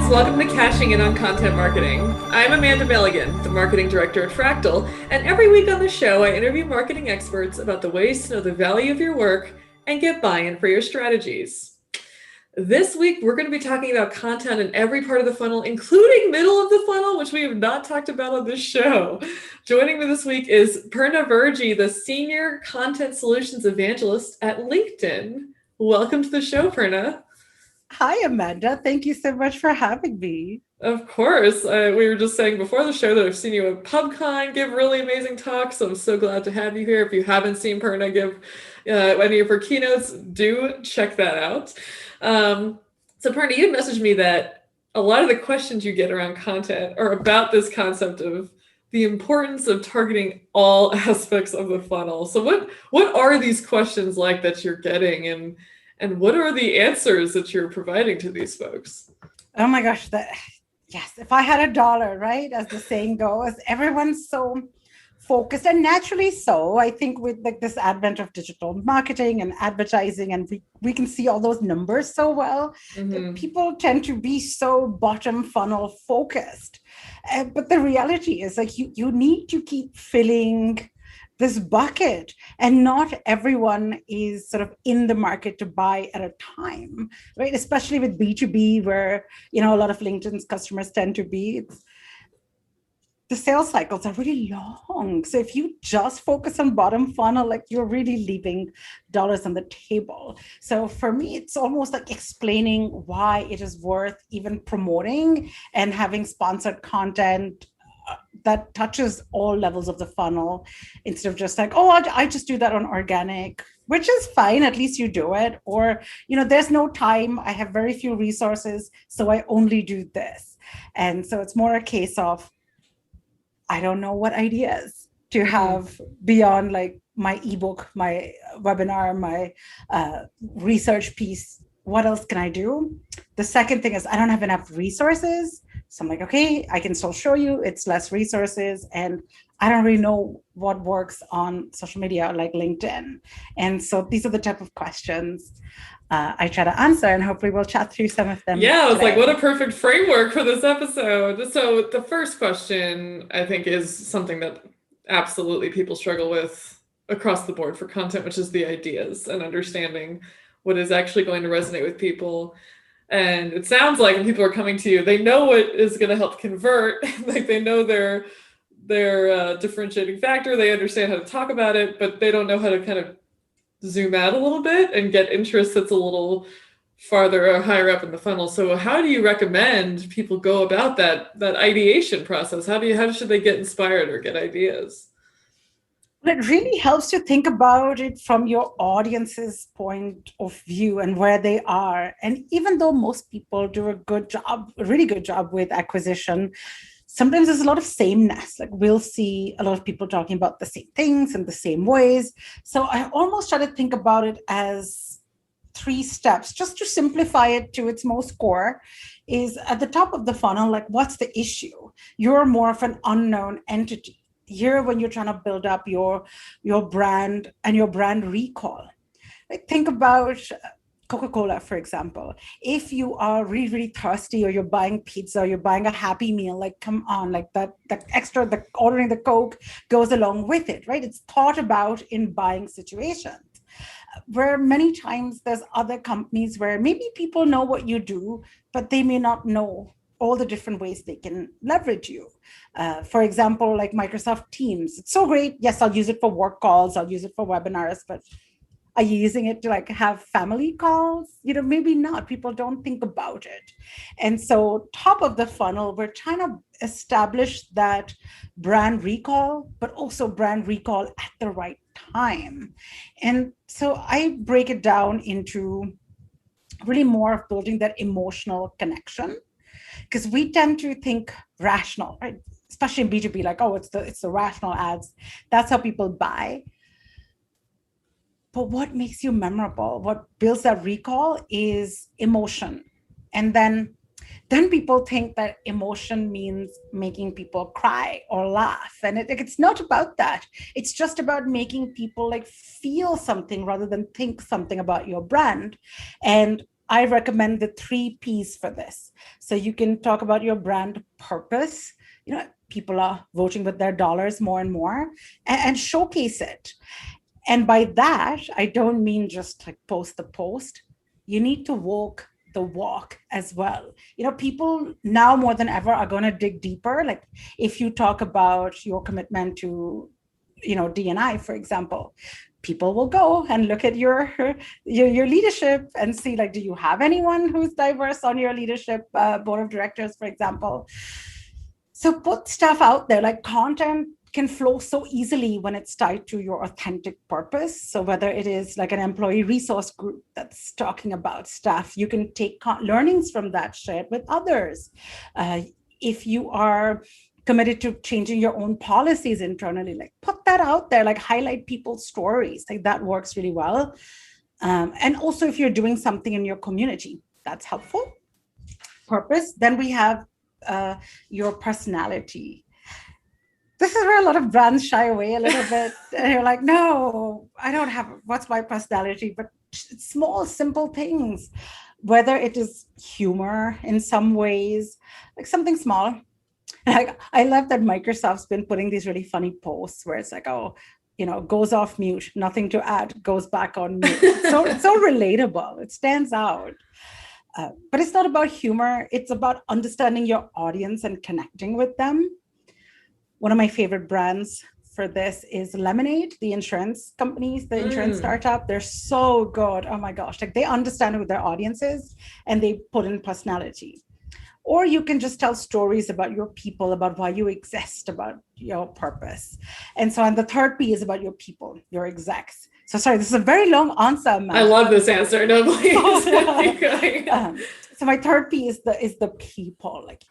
welcome to Cashing In on Content Marketing. I'm Amanda Milligan, the Marketing Director at Fractal, and every week on the show I interview marketing experts about the ways to know the value of your work and get buy-in for your strategies. This week we're going to be talking about content in every part of the funnel, including middle of the funnel, which we have not talked about on this show. Joining me this week is Purna Virji, the Senior Content Solutions Evangelist at LinkedIn. Welcome to the show, Purna. Hi, Amanda. Thank you so much for having me. Of course. We were just saying before the show that I've seen you at PubCon give really amazing talks, so I'm so glad to have you here. If you haven't seen Purna give any of her keynotes, do check that out. So Purna, you had messaged me that a lot of the questions you get around content are about this concept of the importance of targeting all aspects of the funnel. So what are these questions like that you're getting, and what are the answers that you're providing to these folks? Oh my gosh, yes, if I had a dollar, right, as the saying goes, everyone's so focused, and naturally so. I think with like this advent of digital marketing and advertising, and we can see all those numbers so well, that people tend to be so bottom funnel focused. But the reality is like you need to keep filling this bucket, and not everyone is sort of in the market to buy at a time, right? Especially with B2B, where, a lot of LinkedIn's customers tend to be. The sales cycles are really long. So if you just focus on bottom funnel, like you're really leaving dollars on the table. So for me, it's almost like explaining why it is worth even promoting and having sponsored content that touches all levels of the funnel, instead of just like, oh, I just do that on organic, which is fine. At least you do it. Or, there's no time. I have very few resources, so I only do this. And so it's more a case of, I don't know what ideas to have beyond like my ebook, my webinar, my research piece. What else can I do? The second thing is I don't have enough resources. So I'm like, okay, I can still show you. It's less resources. And I don't really know what works on social media like LinkedIn. And so these are the type of questions I try to answer, and hopefully we'll chat through some of them. Yeah, I was like, what a perfect framework for this episode. So the first question, I think, is something that absolutely people struggle with across the board for content, which is the ideas and understanding what is actually going to resonate with people. And it sounds like when people are coming to you, they know what is going to help convert. Like they know their differentiating factor. They understand how to talk about it, but they don't know how to kind of zoom out a little bit and get interest that's a little farther or higher up in the funnel. So how do you recommend people go about that ideation process? How should they get inspired or get ideas? It really helps to think about it from your audience's point of view and where they are. And even though most people do a really good job with acquisition, sometimes there's a lot of sameness. Like we'll see a lot of people talking about the same things in the same ways. So I almost try to think about it as 3 steps, just to simplify it to its most core. Is at the top of the funnel, like what's the issue? You're more of an unknown entity. Here, when you're trying to build up your brand and your brand recall, like think about Coca-Cola, for example. If you are really, really thirsty, or you're buying pizza, or you're buying a Happy Meal, like come on, like that extra, the ordering the Coke goes along with it, right? It's thought about in buying situations. Where many times there's other companies where maybe people know what you do, but they may not know all the different ways they can leverage you. For example, like Microsoft Teams. It's so great. Yes, I'll use it for work calls. I'll use it for webinars, but are you using it to like have family calls? Maybe not. People don't think about it. And so top of the funnel, we're trying to establish that brand recall, but also brand recall at the right time. And so I break it down into really more of building that emotional connection, because we tend to think rational, right? Especially in B2B, like, oh, it's the rational ads. That's how people buy. But what makes you memorable, what builds that recall, is emotion. And then people think that emotion means making people cry or laugh. And it's not about that. It's just about making people like feel something rather than think something about your brand. And I recommend the 3 Ps for this. So you can talk about your brand purpose. People are voting with their dollars more and more, and showcase it. And by that, I don't mean just like post the post. You need to walk the walk as well. People now more than ever are going to dig deeper. Like if you talk about your commitment to, D&I, for example, people will go and look at your leadership and see, like, do you have anyone who's diverse on your leadership board of directors, for example? So put stuff out there. Like content can flow so easily when it's tied to your authentic purpose. So whether it is like an employee resource group that's talking about stuff, you can take learnings from that, share it with others. If you are committed to changing your own policies internally, like put that out there, like highlight people's stories. Like that works really well. And also if you're doing something in your community, that's helpful. Purpose. Then we have your personality. This is where a lot of brands shy away a little bit. And you're like, no, I don't have, what's my personality? But small, simple things, whether it is humor in some ways, like something small. Like, I love that Microsoft's been putting these really funny posts where it's like, oh, goes off mute, nothing to add, goes back on mute. It's so relatable. It stands out. But it's not about humor. It's about understanding your audience and connecting with them. One of my favorite brands for this is Lemonade, the insurance companies, the insurance startup. They're so good. Oh my gosh. Like they understand who their audience is and they put in personality. Or you can just tell stories about your people, about why you exist, about your purpose. And so, and the 3rd P is about your people, your execs. So sorry, this is a very long answer, Matt. I love this answer. No, please. So my 3rd P is the people. Like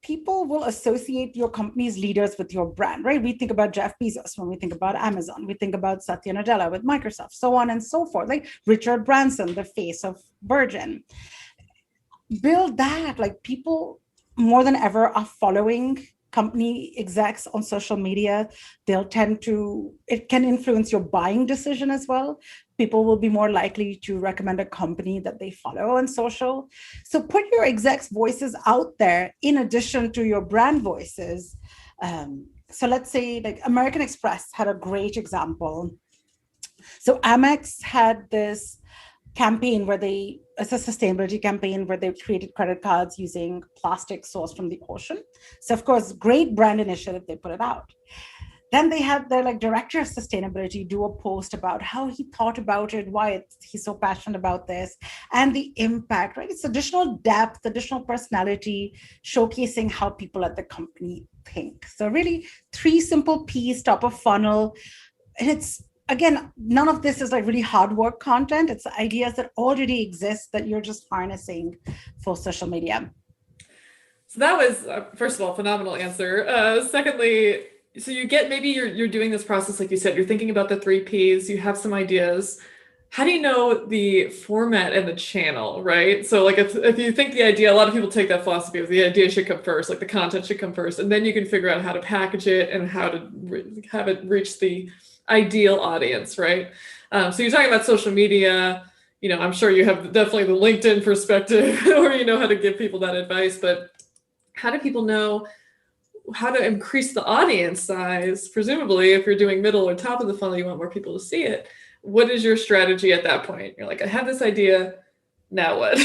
people will associate your company's leaders with your brand, right? We think about Jeff Bezos when we think about Amazon. We think about Satya Nadella with Microsoft, so on and so forth. Like Richard Branson, the face of Virgin. Build that. Like people more than ever are following company execs on social media. It can influence your buying decision as well. People will be more likely to recommend a company that they follow on social. So put your execs' voices out there in addition to your brand voices. So let's say like American Express had a great example. So Amex had this campaign it's a sustainability campaign where they created credit cards using plastic sourced from the ocean. So of course, great brand initiative, they put it out. Then they had their director of sustainability do a post about how he thought about it, why he's so passionate about this, and the impact, right? It's additional depth, additional personality, showcasing how people at the company think. So really 3 simple P's, top of funnel. And it's, again, none of this is like really hard work content. It's ideas that already exist that you're just harnessing for social media. So that was, first of all, phenomenal answer. Secondly, so maybe you're doing this process, like you said, you're thinking about the 3 Ps, you have some ideas. How do you know the format and the channel, right? So like if you think the idea, a lot of people take that philosophy of the idea should come first, like the content should come first, and then you can figure out how to package it and how to have it reach the ideal audience, right? So you're talking about social media. I'm sure you have definitely the LinkedIn perspective or you know how to give people that advice, but how do people know how to increase the audience size? Presumably, if you're doing middle or top of the funnel, you want more people to see it. What is your strategy at that point? You're like, I have this idea, now what?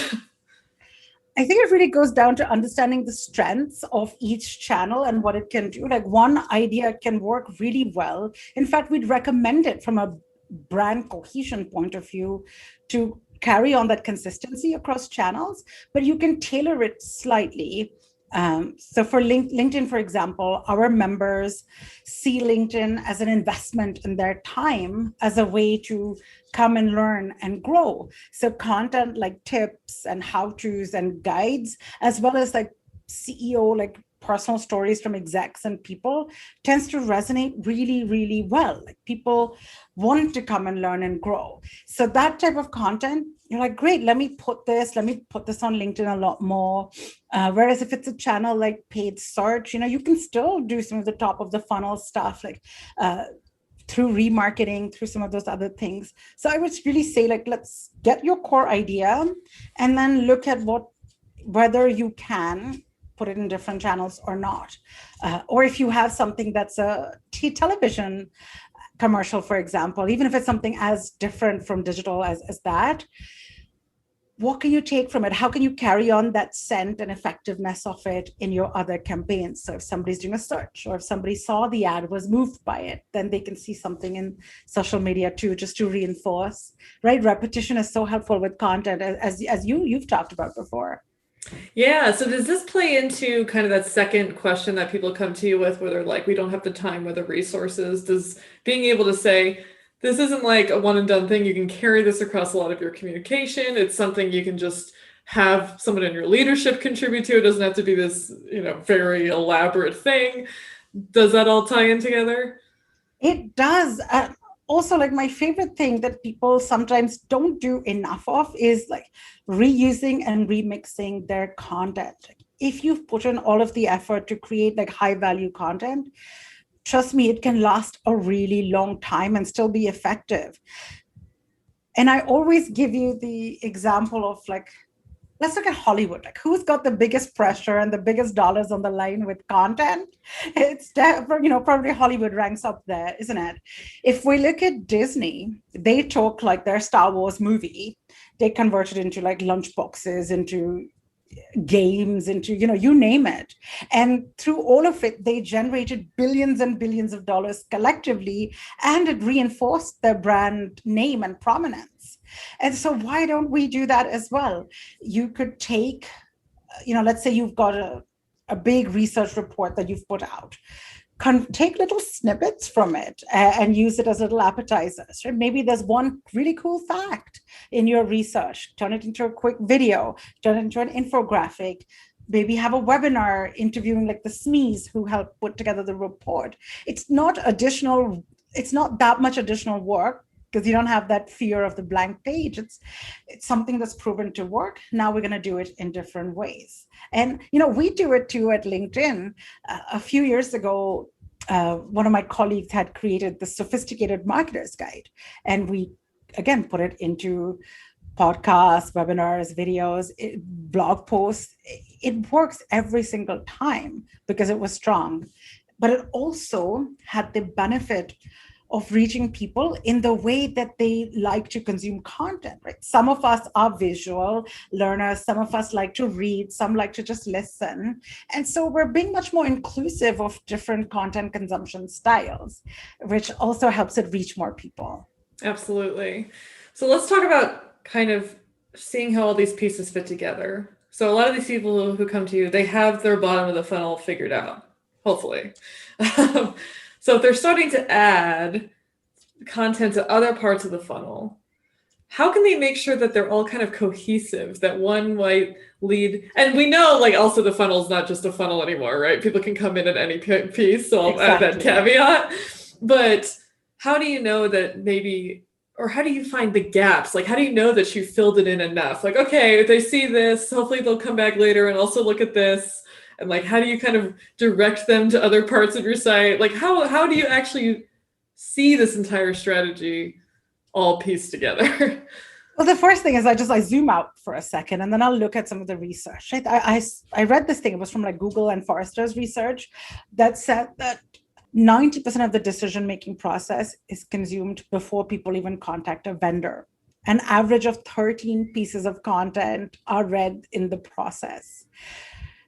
I think it really goes down to understanding the strengths of each channel and what it can do. Like one idea can work really well. In fact, we'd recommend it from a brand cohesion point of view to carry on that consistency across channels, but you can tailor it slightly. So for LinkedIn, for example, our members see LinkedIn as an investment in their time as a way to come and learn and grow. So content like tips and how-tos and guides, as well as like CEO, like personal stories from execs and people, tends to resonate really, really well. Like people want to come and learn and grow. So that type of content, you're like, great, let me put this on LinkedIn a lot more. Whereas if it's a channel like paid search, you can still do some of the top of the funnel stuff, like through remarketing, through some of those other things. So I would really say, like, let's get your core idea and then look at whether you can put it in different channels or not. Or if you have something that's a television commercial, for example, even if it's something as different from digital as that, what can you take from it? How can you carry on that scent and effectiveness of it in your other campaigns? So if somebody's doing a search, or if somebody saw the ad, was moved by it, then they can see something in social media too, just to reinforce, right? Repetition is so helpful with content, as you've talked about before. Yeah. So does this play into kind of that second question that people come to you with, where they're like, we don't have the time or the resources? Does being able to say, this isn't like a one and done thing, you can carry this across a lot of your communication. It's something you can just have someone in your leadership contribute to. It doesn't have to be this, very elaborate thing. Does that all tie in together? It does. Also, like, my favorite thing that people sometimes don't do enough of is like reusing and remixing their content. If you've put in all of the effort to create like high value content, trust me, it can last a really long time and still be effective. And I always give you the example of, like, let's look at Hollywood. Like, who's got the biggest pressure and the biggest dollars on the line with content? It's probably Hollywood ranks up there, isn't it? If we look at Disney, they took like their Star Wars movie, they converted into like lunch boxes, into games, into you name it, and through all of it they generated billions and billions of dollars collectively, and it reinforced their brand name and prominence. And so why don't we do that as well? You could take, let's say you've got a big research report that you've put out, take little snippets from it and use it as little appetizers, right? Maybe there's one really cool fact in your research, turn it into a quick video, turn it into an infographic, maybe have a webinar interviewing like the SMEs who helped put together the report. It's not that much additional work, because you don't have that fear of the blank page. It's something that's proven to work. Now we're going to do it in different ways. And, we do it too at LinkedIn. A few years ago, one of my colleagues had created the Sophisticated Marketer's Guide. And we, again, put it into podcasts, webinars, videos, blog posts. It works every single time because it was strong. But it also had the benefit of reaching people in the way that they like to consume content, right? Some of us are visual learners, some of us like to read, some like to just listen. And so we're being much more inclusive of different content consumption styles, which also helps it reach more people. Absolutely. So let's talk about kind of seeing how all these pieces fit together. So a lot of these people who come to you, they have their bottom of the funnel figured out, hopefully. So if they're starting to add content to other parts of the funnel, how can they make sure that they're all kind of cohesive, that one might lead? And we know, like, also the funnel is not just a funnel anymore, right? People can come in at any piece, so I'll add that caveat. But how do you know that maybe, or how do you find the gaps? Like, how do you know that you filled it in enough? Like, okay, if they see this, hopefully they'll come back later and also look at this. And like, how do you kind of direct them to other parts of your site? Like, how do you actually see this entire strategy all pieced together? Well, the first thing is I zoom out for a second, and then I'll look at some of the research. Right? I read this thing. It was from like Google and Forrester's research that said that 90% of the decision-making process is consumed before people even contact a vendor. An average of 13 pieces of content are read in the process.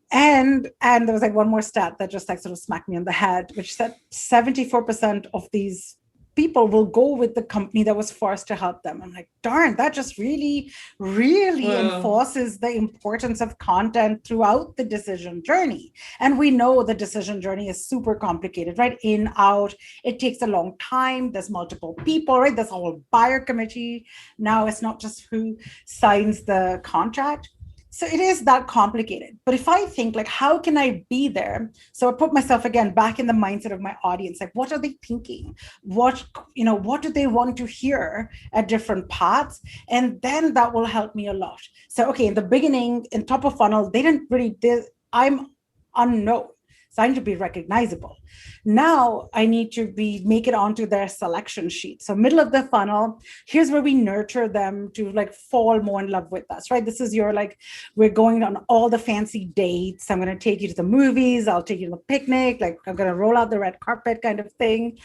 And there was like one more stat that just like sort of smacked me on the head, which said 74% of these people will go with the company that was forced to help them. I'm like, darn, that just really, really enforces the importance of content throughout the decision journey. And we know the decision journey is super complicated, right? In, out, it takes a long time. There's multiple people, right? There's a whole buyer committee. Now it's not just who signs the contract. So it is that complicated. But if I think like, how can I be there? So I put myself again back in the mindset of my audience. Like, what are they thinking? What do they want to hear at different parts? And then that will help me a lot. So, okay, in the beginning, in top of funnel, I'm unknown. So I need to be recognizable. Now I need to make it onto their selection sheet. So middle of the funnel, here's where we nurture them to like fall more in love with us, right? This is your like, we're going on all the fancy dates. I'm going to take you to the movies. I'll take you to the picnic. Like I'm going to roll out the red carpet kind of thing.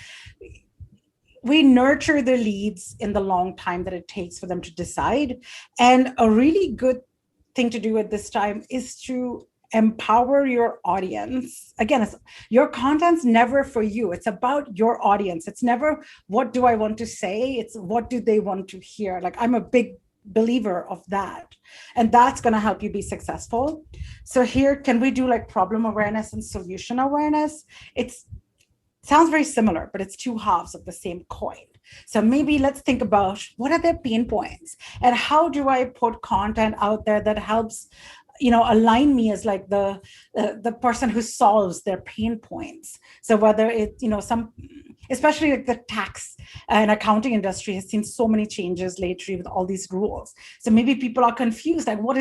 We nurture the leads in the long time that it takes for them to decide. And a really good thing to do at this time is to empower your audience. Again, your content's never for you. It's about your audience. It's never what do I want to say? It's what do they want to hear? Like I'm a big believer of that. And that's going to help you be successful. So here, can we do like problem awareness and solution awareness? It sounds very similar, but it's two halves of the same coin. So maybe let's think about what are their pain points and how do I put content out there that helps align me as like the person who solves their pain points. So whether it, especially like the tax and accounting industry has seen so many changes lately with all these rules. So maybe people are confused, like what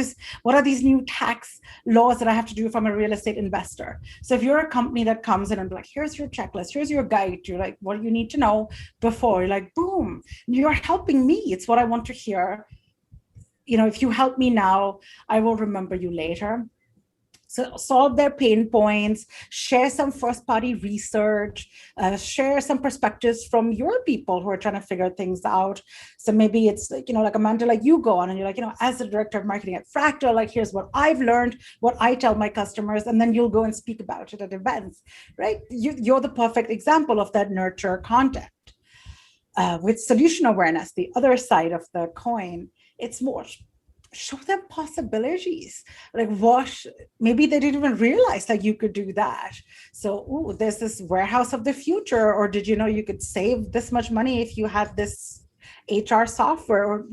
are these new tax laws that I have to do if I'm a real estate investor? So if you're a company that comes in and be like, here's your checklist, here's your guide to like what you need to know before, you're like, boom, you're helping me. It's what I want to hear. If you help me now, I will remember you later. So solve their pain points, share some first party research, share some perspectives from your people who are trying to figure things out. So maybe it's like, like a mentor like you go on and you're like, as the director of marketing at Fractal, like here's what I've learned, what I tell my customers, and then you'll go and speak about it at events, right? You're the perfect example of that nurture content. With solution awareness, the other side of the coin, it's more show them possibilities, like what maybe they didn't even realize like you could do that. So there's this warehouse of the future, or did you know you could save this much money if you had this HR software, or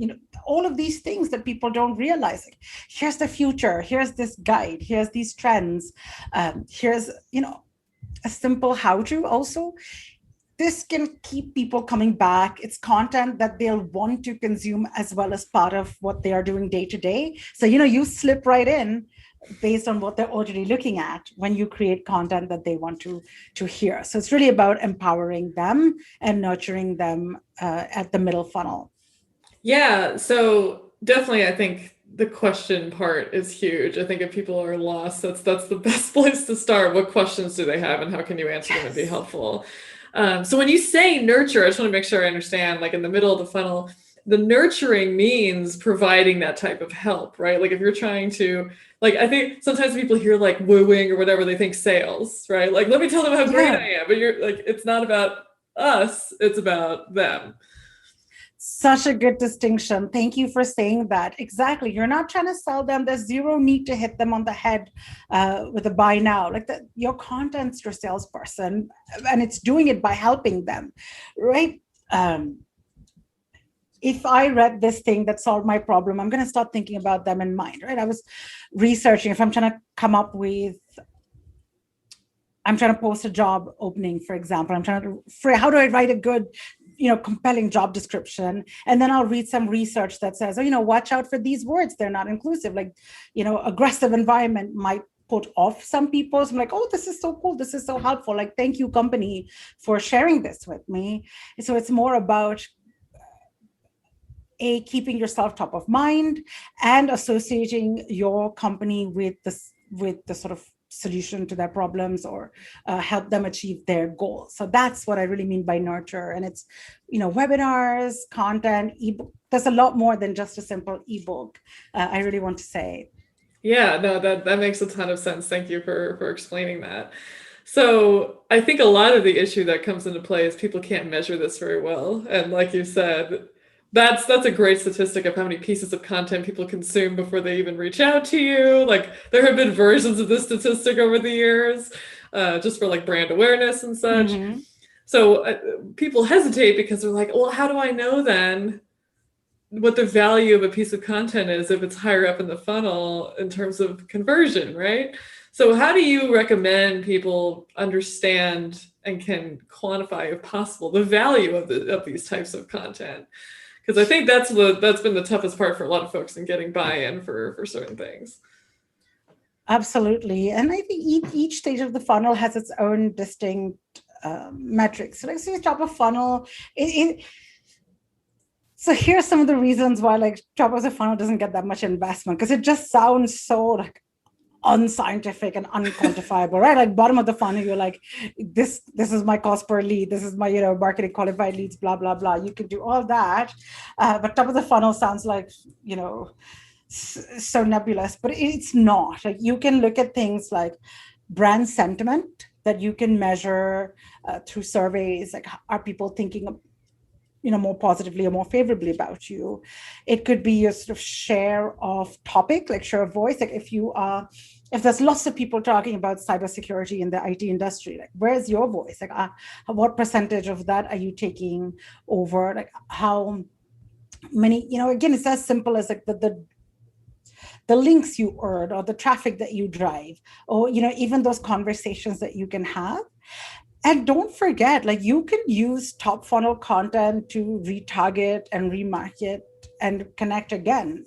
all of these things that people don't realize. Like, here's the future, here's this guide, here's these trends, here's a simple how to. Also, this can keep people coming back. It's content that they'll want to consume as well as part of what they are doing day to day. So, you slip right in based on what they're already looking at when you create content that they want to hear. So it's really about empowering them and nurturing them at the middle funnel. Yeah, so definitely I think the question part is huge. I think if people are lost, that's the best place to start. What questions do they have and how can you answer them and be helpful? So when you say nurture, I just want to make sure I understand, like in the middle of the funnel, the nurturing means providing that type of help, right? Like if you're trying to, like, I think sometimes people hear like wooing or whatever, they think sales, right? Like, let me tell them how great I am, but you're like, it's not about us, it's about them. Such a good distinction. Thank you for saying that. Exactly. You're not trying to sell them. There's zero need to hit them on the head with a buy now. Like your content's your salesperson, and it's doing it by helping them, right? If I read this thing that solved my problem, I'm going to start thinking about them in mind, right? I was researching if I'm trying to come up with, I'm trying to post a job opening, for example. I'm trying to, how do I write a good, compelling job description? And then I'll read some research that says, watch out for these words. They're not inclusive. Like, aggressive environment might put off some people. So I'm like, oh, this is so cool. This is so helpful. Like, thank you, company, for sharing this with me. So it's more about keeping yourself top of mind and associating your company with the sort of solution to their problems, or help them achieve their goals. So that's what I really mean by nurture. And it's, webinars, content, ebook. There's a lot more than just a simple ebook. I really want to say. Yeah, no, that makes a ton of sense. Thank you for explaining that. So I think a lot of the issue that comes into play is people can't measure this very well. And like you said, that's a great statistic of how many pieces of content people consume before they even reach out to you. Like there have been versions of this statistic over the years, just for like brand awareness and such. Mm-hmm. So people hesitate because they're like, well, how do I know then what the value of a piece of content is if it's higher up in the funnel in terms of conversion, right? So how do you recommend people understand and can quantify, if possible, the value of these types of content? Because I think that's been the toughest part for a lot of folks in getting buy-in for certain things. Absolutely. And I think each stage of the funnel has its own distinct metrics. So like, say top of funnel, so here's some of the reasons why like top of the funnel doesn't get that much investment, because it just sounds so like unscientific and unquantifiable, right? Like bottom of the funnel, you're like, this is my cost per lead, this is my marketing qualified leads, blah blah blah. You can do all that, but top of the funnel sounds like so nebulous, but it's not. Like you can look at things like brand sentiment that you can measure through surveys. Like, are people thinking more positively or more favorably about you? It could be your sort of share of topic, like share of voice. Like if there's lots of people talking about cybersecurity in the IT industry, like where's your voice? Like what percentage of that are you taking over? Like how many, again, it's as simple as like the links you earn or the traffic that you drive, or even those conversations that you can have. And don't forget, like you can use top funnel content to retarget and remarket and connect again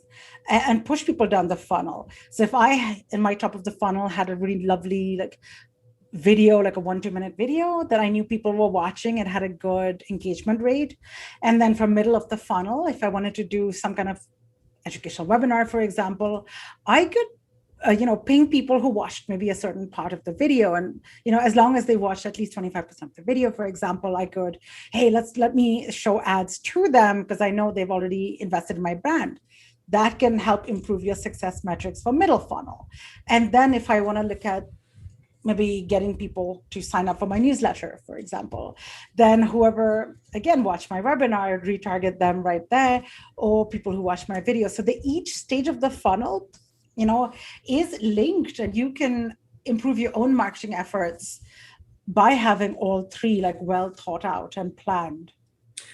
and push people down the funnel. So if I, in my top of the funnel, had a really lovely like video, like a 1-2 minute video that I knew people were watching and had a good engagement rate. And then from middle of the funnel, if I wanted to do some kind of educational webinar, for example, I could ping people who watched maybe a certain part of the video. And, as long as they watched at least 25% of the video, for example, I could, hey, let me show ads to them because I know they've already invested in my brand. That can help improve your success metrics for middle funnel. And then if I want to look at maybe getting people to sign up for my newsletter, for example, then whoever, again, watched my webinar, retarget them right there, or people who watch my video. So each stage of the funnel, is linked, and you can improve your own marketing efforts by having all three like well thought out and planned.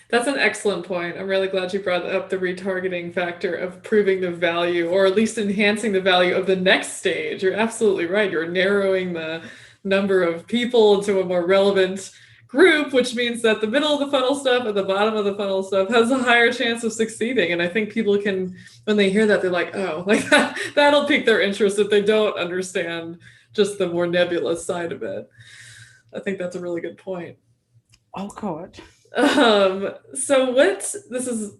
That's an excellent point. I'm really glad you brought up the retargeting factor of proving the value, or at least enhancing the value of the next stage. You're absolutely right. You're narrowing the number of people to a more relevant group, which means that the middle of the funnel stuff and the bottom of the funnel stuff has a higher chance of succeeding. And I think people can, when they hear that, they're like, oh, like that'll pique their interest if they don't understand just the more nebulous side of it. I think that's a really good point. Oh, good. So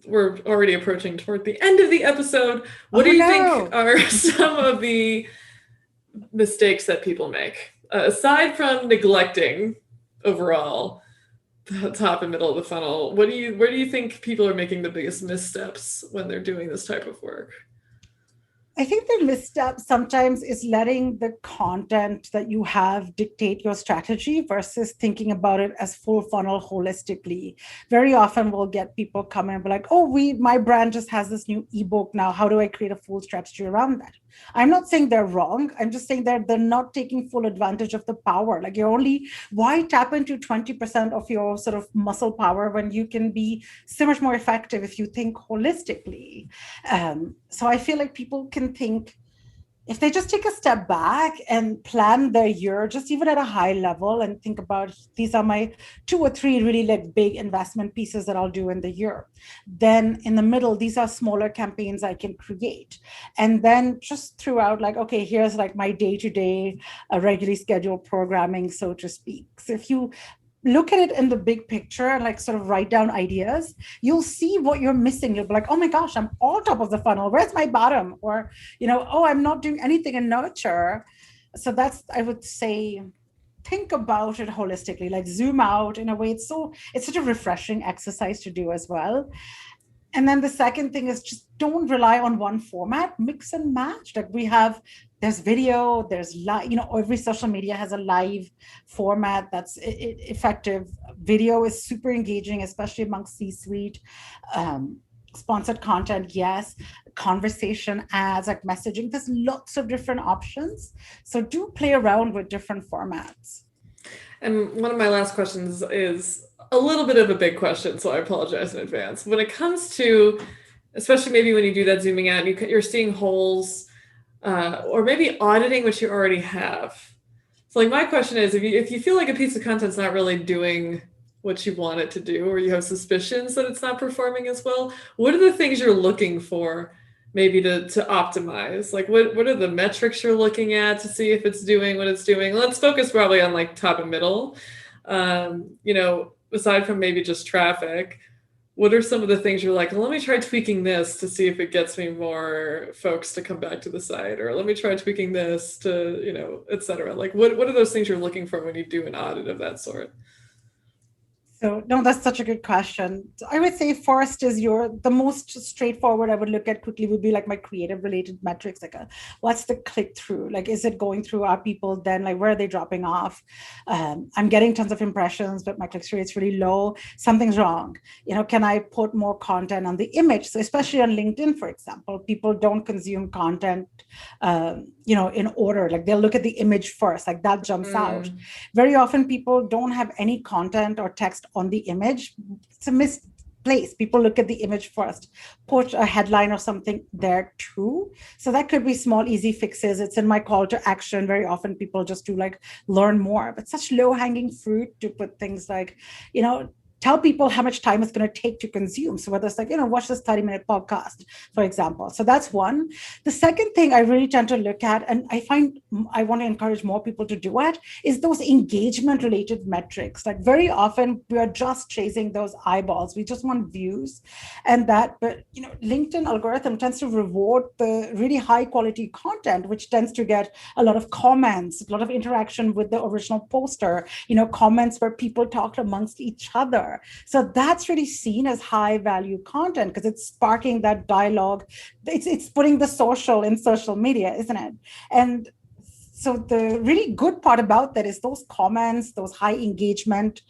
we're already approaching toward the end of the episode. What do you think are some of the mistakes that people make? Aside from neglecting overall the top and middle of the funnel, where do you think people are making the biggest missteps when they're doing this type of work? I think the misstep sometimes is letting the content that you have dictate your strategy versus thinking about it as full funnel holistically. Very often we'll get people come in and be like, oh, my brand just has this new ebook now. How do I create a full strategy around that? I'm not saying they're wrong. I'm just saying that they're not taking full advantage of the power. Like why tap into 20% of your sort of muscle power when you can be so much more effective if you think holistically? So I feel like people can think, if they just take a step back and plan their year, just even at a high level, and think about, these are my 2 or 3 really like big investment pieces that I'll do in the year. Then in the middle, these are smaller campaigns I can create. And then just throughout, like, okay, here's like my day-to-day regularly scheduled programming, so to speak. So if you look at it in the big picture and like sort of write down ideas, you'll see what you're missing. You'll be like, oh my gosh, I'm all top of the funnel. Where's my bottom? Or, oh, I'm not doing anything in nurture. So that's, I would say, think about it holistically, like zoom out in a way. It's such a refreshing exercise to do as well. And then the second thing is just don't rely on one format, mix and match. Like there's video, there's live, every social media has a live format that's effective. Video is super engaging, especially amongst C-suite. Sponsored content, yes. Conversation ads, like messaging, there's lots of different options. So do play around with different formats. And one of my last questions is a little bit of a big question, so I apologize in advance. When it comes to, especially maybe when you do that zooming out, you're seeing holes, or maybe auditing what you already have. So like my question is, if you feel like a piece of content's not really doing what you want it to do, or you have suspicions that it's not performing as well, what are the things you're looking for maybe to optimize? Like what are the metrics you're looking at to see if it's doing what it's doing? Let's focus probably on like top and middle. Aside from maybe just traffic, what are some of the things you're like, well, let me try tweaking this to see if it gets me more folks to come back to the site, or let me try tweaking this to, et cetera. Like what are those things you're looking for when you do an audit of that sort? So no, that's such a good question. So I would say first is the most straightforward I would look at quickly would be like my creative related metrics, like what's the click through? Like, is it going through? Are people then like, where are they dropping off? I'm getting tons of impressions, but my click through rate's really low. Something's wrong. Can I put more content on the image? So especially on LinkedIn, for example, people don't consume content, in order. Like they'll look at the image first, like that jumps out. Very often people don't have any content or text on the image. It's a misplaced. People look at the image first, put a headline or something there too. So that could be small, easy fixes. It's in my call to action. Very often people just do like learn more, but such low hanging fruit to put things like, tell people how much time it's going to take to consume. So whether it's like, watch this 30-minute podcast, for example. So that's one. The second thing I really tend to look at, and I find I want to encourage more people to do it, is those engagement related metrics. Like very often we are just chasing those eyeballs. We just want views but LinkedIn algorithm tends to reward the really high quality content, which tends to get a lot of comments, a lot of interaction with the original poster, comments where people talked amongst each other. So that's really seen as high value content because it's sparking that dialogue. It's putting the social in social media, isn't it? And so the really good part about that is those comments, those high engagement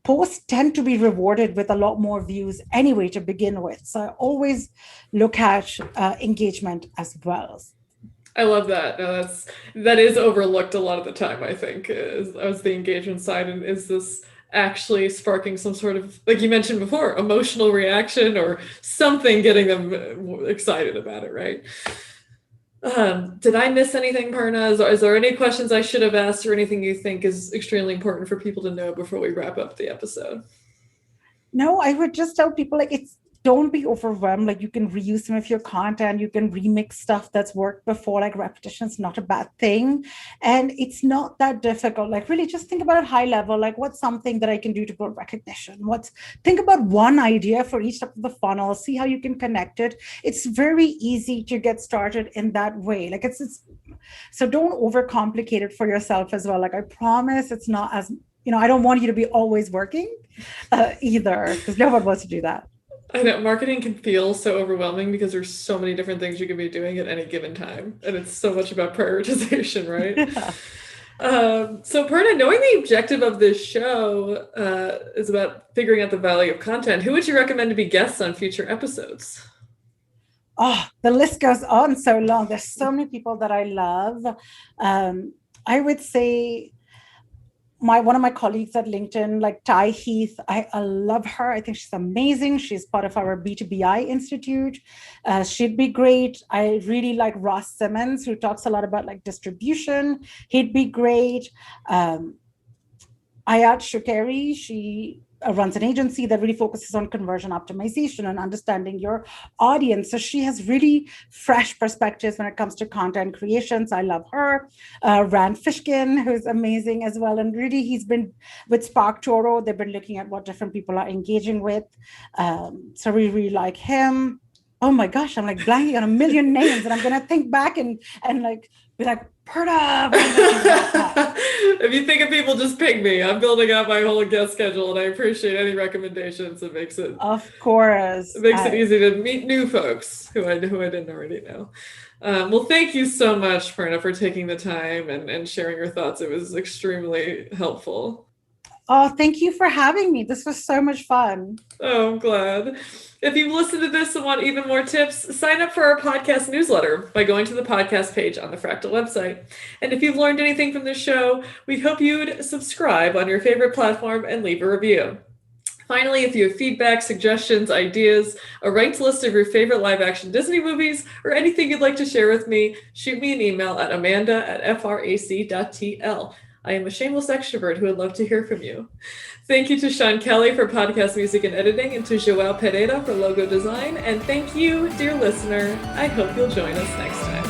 posts tend to be rewarded with a lot more views anyway to begin with. So I always look at engagement as well. I love that. No, that is overlooked a lot of the time, I think, as the engagement side. And is this actually sparking some sort of, like you mentioned before, emotional reaction or something getting them excited about it, right? Did I miss anything, Purna? Is there any questions I should have asked or anything you think is extremely important for people to know before we wrap up the episode? No, I would just tell people don't be overwhelmed. Like you can reuse some of your content, you can remix stuff that's worked before. Like repetition is not a bad thing. And it's not that difficult. Like really just think about it high level. Like what's something that I can do to build recognition? Think about one idea for each step of the funnel, see how you can connect it. It's very easy to get started in that way. Like so don't overcomplicate it for yourself as well. Like I promise it's not as, I don't want you to be always working either, because no one wants to do that. I know marketing can feel so overwhelming because there's so many different things you can be doing at any given time. And it's so much about prioritization, right? Yeah. So Purna, knowing the objective of this show is about figuring out the value of content, who would you recommend to be guests on future episodes? Oh, the list goes on so long. There's so many people that I love. I would say one of my colleagues at LinkedIn, like Ty Heath, I love her. I think she's amazing. She's part of our B2BI Institute. She'd be great. I really like Ross Simmons, who talks a lot about like distribution. He'd be great. Ayat Shukeri, she runs an agency that really focuses on conversion optimization and understanding your audience. So she has really fresh perspectives when it comes to content creations. I love her. Rand Fishkin, who's amazing as well. And really, he's been with Spark Toro. They've been looking at what different people are engaging with. So we really like him. Oh my gosh, I'm like blanking on a million names, and I'm going to think back and like be like, Purna. If you think of people, just ping me. I'm building out my whole guest schedule, and I appreciate any recommendations. It makes it, of course, it makes it easy to meet new folks who I didn't already know. Well, thank you so much, Purna, for taking the time and sharing your thoughts. It was extremely helpful. Oh, thank you for having me. This was so much fun. Oh, I'm glad. If you've listened to this and want even more tips, sign up for our podcast newsletter by going to the podcast page on the Fractal website. And if you've learned anything from this show, we hope you'd subscribe on your favorite platform and leave a review. Finally, if you have feedback, suggestions, ideas, a ranked list of your favorite live-action Disney movies, or anything you'd like to share with me, shoot me an email at amanda@frac.tl. I am a shameless extrovert who would love to hear from you. Thank you to Sean Kelly for podcast music and editing, and to Joao Pereira for logo design. And thank you, dear listener. I hope you'll join us next time.